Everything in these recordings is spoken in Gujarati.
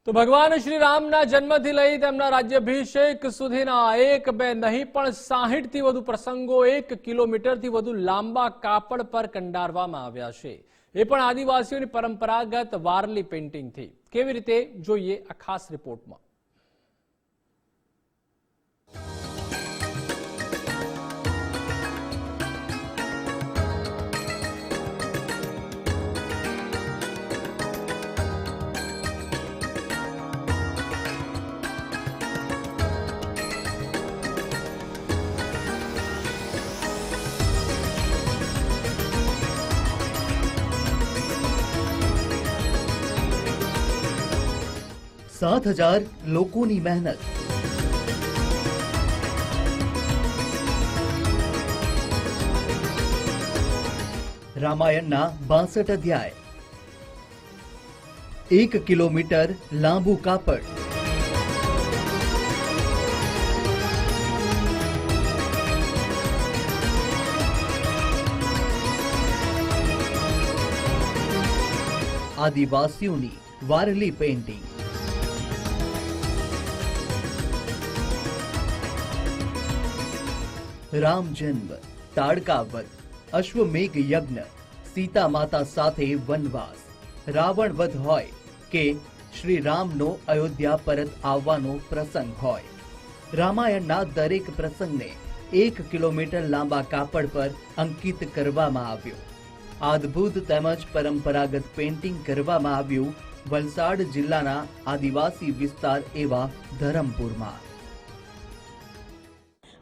તો ભગવાન શ્રી રામના જન્મથી લઈ તેમના રાજ્યાભિષેક સુધીના એક બે નહીં પણ 60 થી વધુ પ્રસંગો 1 કિલોમીટરથી વધુ લાંબા કાપડ પર કંડારવામાં આવ્યા છે, એ પણ આદિવાસીઓની પરંપરાગત વારલી પેઇન્ટિંગથી। કેવી રીતે જોઈએ આ ખાસ રિપોર્ટમાં। सात 7,000 लोगों मेहनत, रामायण 62 अध्याय, 1 किलोमीटर लांबू कापड़, आदिवासियों वारली पेंटिंग। राम जन्म, ताड़का वध, अश्वमेघ यज्ञ, सीता माता साथे वनवास, रावण वध होय के श्री रामनो अयोध्या परत आववानो प्रसंग होय, रामायणना दरेक प्रसंगने 1 किलोमीटर लांबा कापड़ पर अंकित करवामां आव्यो। अद्भुत तेमज परंपरागत पेंटिंग करवामां आव्युं वलसाड जिल्लाना आदिवासी विस्तार एवा धरमपुरमां।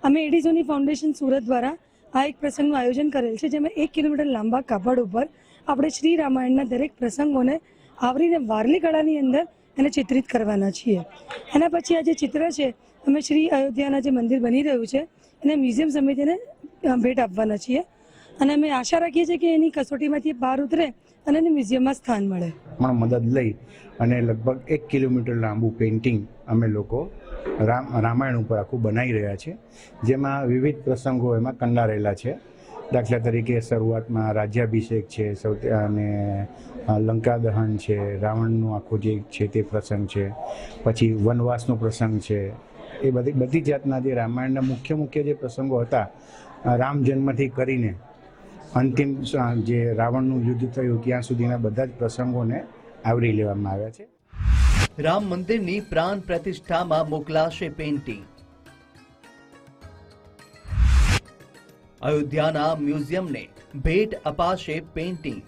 અમે એડીઝોની ફાઉન્ડેશન સુરત દ્વારા આ એક પ્રસંગનું આયોજન કરેલ છે, જેમાં 1 કિલોમીટર લાંબા કાપડ ઉપર આપણે શ્રી રામાયણના દરેક પ્રસંગોને આવરીને વારલી કળાની અંદર એને ચિત્રિત કરવાના છીએ। એના પછી આ જે ચિત્ર છે અમે શ્રી અયોધ્યાના જે મંદિર બની રહ્યું છે એને મ્યુઝિયમ સમિતિને ભેટ આપવાના છીએ અને અમે આશા રાખીએ છીએ કે એની કસોટીમાંથી બહાર ઉતરે અને એને મ્યુઝિયમમાં સ્થાન મળે। પણ મદદ લઈ અને લગભગ 1 કિલોમીટર લાંબુ પેઇન્ટિંગ અમે લોકો રામાયણ ઉપર આખું બનાવી રહ્યા છે, જેમાં વિવિધ પ્રસંગો એમાં કંડારેલા છે। દાખલા તરીકે શરૂઆતમાં રાજ્યાભિષેક છે અને લંકા દહન છે, રાવણનું આખું જે છે તે પ્રસંગ છે, પછી વનવાસનો પ્રસંગ છે। એ બધી જાતના જે રામાયણના મુખ્ય જે પ્રસંગો હતા, રામ જન્મથી કરીને અંતિમ જે રાવણનું યુદ્ધ થયું ત્યાં સુધીના બધા જ પ્રસંગોને આવરી લેવામાં આવ્યા છે। राम मंदिर नी प्राण प्रतिष्ठा में मोकलाशे पेंटिंग। अयोध्या म्यूजियम ने भेट अपाशे पेंटिंग।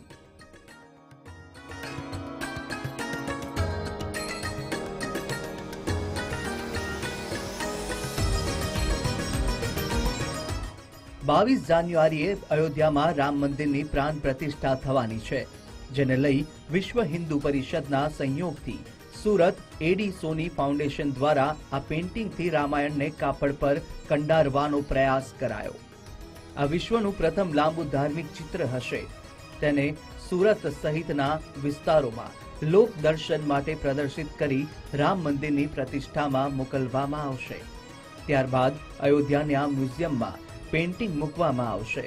बावीस जान्युआरीए अयोध्या में राम मंदिर नी प्राण प्रतिष्ठा थवानी छे, जेने लई विश्व हिंदू परिषदना संयोगथी सूरत एडी सोनी फाउंडेशन द्वारा आ पेंटिंग थी रामायण ने कापड़ पर कंडारवानो प्रयास करायो। आ विश्वनु प्रथम लांबू धार्मिक चित्र हशे। तेने सूरत सहितना विस्तारोमां लोक दर्शन माटे प्रदर्शित करी राम मंदिरनी प्रतिष्ठामां मोकलवामां आवशे। त्यारबाद अयोध्याना म्यूजियममां पेंटिंग मूकवामां आवशे।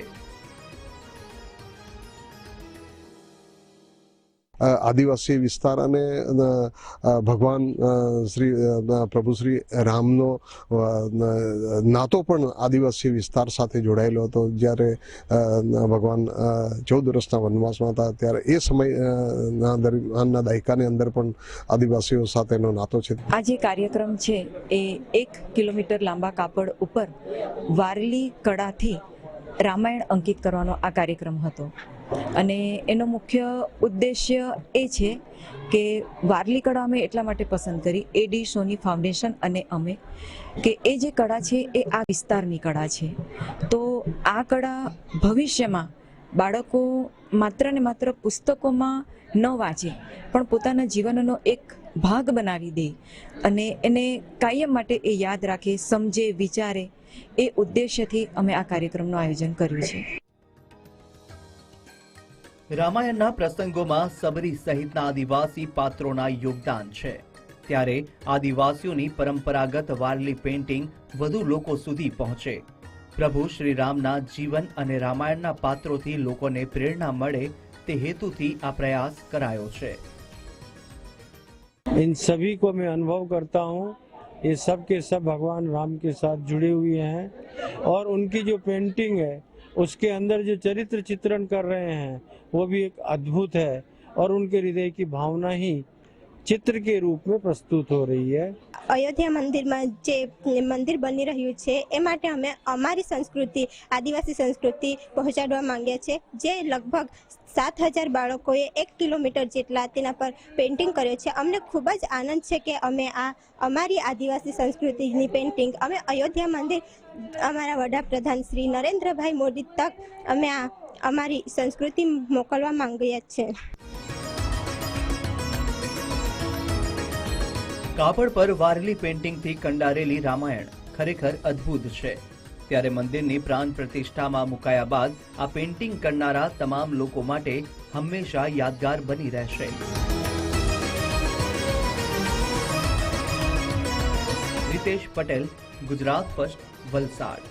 आदिवासी विस्तार अने भगवान श्री प्रभु श्री रामनो नातो पण आदिवासी विस्तार साथे जोड़ायेलो हतो। ज्यारे भगवान 14 वर्षना वनवासमां हता त्यारे ए समयना दरमियानना दायकानी अंदर पण आदिवासीओ साथेनो नातो छे। आ जे कार्यक्रम छे ए 1 किलोमीटर लांबा कापड़ उपर वारली कड़ाथी रामायण अंकित करवानो आ कार्यक्रम हतो અને એનો મુખ્ય ઉદ્દેશ્ય એ છે કે વારલી કળા અમે એટલા માટે પસંદ કરી એડી સોની ફાઉન્ડેશન અને અમે કે એ જે કળા છે એ આ વિસ્તારની કળા છે। તો આ કળા ભવિષ્યમાં બાળકો માત્ર ને માત્ર પુસ્તકોમાં ન વાંચે પણ પોતાના જીવનનો એક ભાગ બનાવી દે અને એને કાયમ માટે એ યાદ રાખે, સમજે, વિચારે, એ ઉદ્દેશ્યથી અમે આ કાર્યક્રમનું આયોજન કર્યું છે। रामायणना प्रसंगोमां सबरी सहितना आदिवासी पात्रोना योगदान छे, त्यारे आदिवासीओनी परंपरागत वारली पेंटिंग वधु लोको सुधी पहोंचे। प्रभु श्री रामना जीवन अने रामायणना पात्रोथी लोकोने प्रेरणा मळे ते हेतुथी आ प्रयास करायो छे। इन सभी को मैं अनुभव करता हूँ, ये सब के सब भगवान राम के साथ जुड़े हुए हैं और उनकी जो पेंटिंग है उसके अंदर जो चरित्र चित्रण कर रहे हैं वो भी एक अद्भुत है और उनके हृदय की भावना ही चित्र के रूप में प्रस्तुत हो रही है। અયોધ્યા મંદિરમાં જે મંદિર બની રહ્યું છે એ માટે અમે અમારી સંસ્કૃતિ આદિવાસી સંસ્કૃતિ પહોંચાડવા માંગીએ છીએ, જે લગભગ 7,000 બાળકોએ 1 કિલોમીટર જેટલા તેના પર પેઇન્ટિંગ કર્યો છે. અમને ખૂબ જ આનંદ છે કે અમે આ અમારી આદિવાસી સંસ્કૃતિની પેઇન્ટિંગ અમે અયોધ્યા મંદિર અમારા વડાપ્રધાન શ્રી નરેન્દ્રભાઈ મોદી તક અમે આ અમારી સંસ્કૃતિ મોકલવા માંગીએ છીએ. કાપડ પર વારલી પેઇન્ટિંગથી કંડારેલી રામાયણ ખરેખર અદ્ભુત છે. ત્યારે મંદિરની પ્રાણ પ્રતિષ્ઠામાં મુકાયા બાદ આ પેઇન્ટિંગ કરનારા તમામ લોકો માટે હંમેશા યાદગાર બની રહેશે. રીતેશ પટેલ, ગુજરાત ફર્સ્ટ, વલસાડ.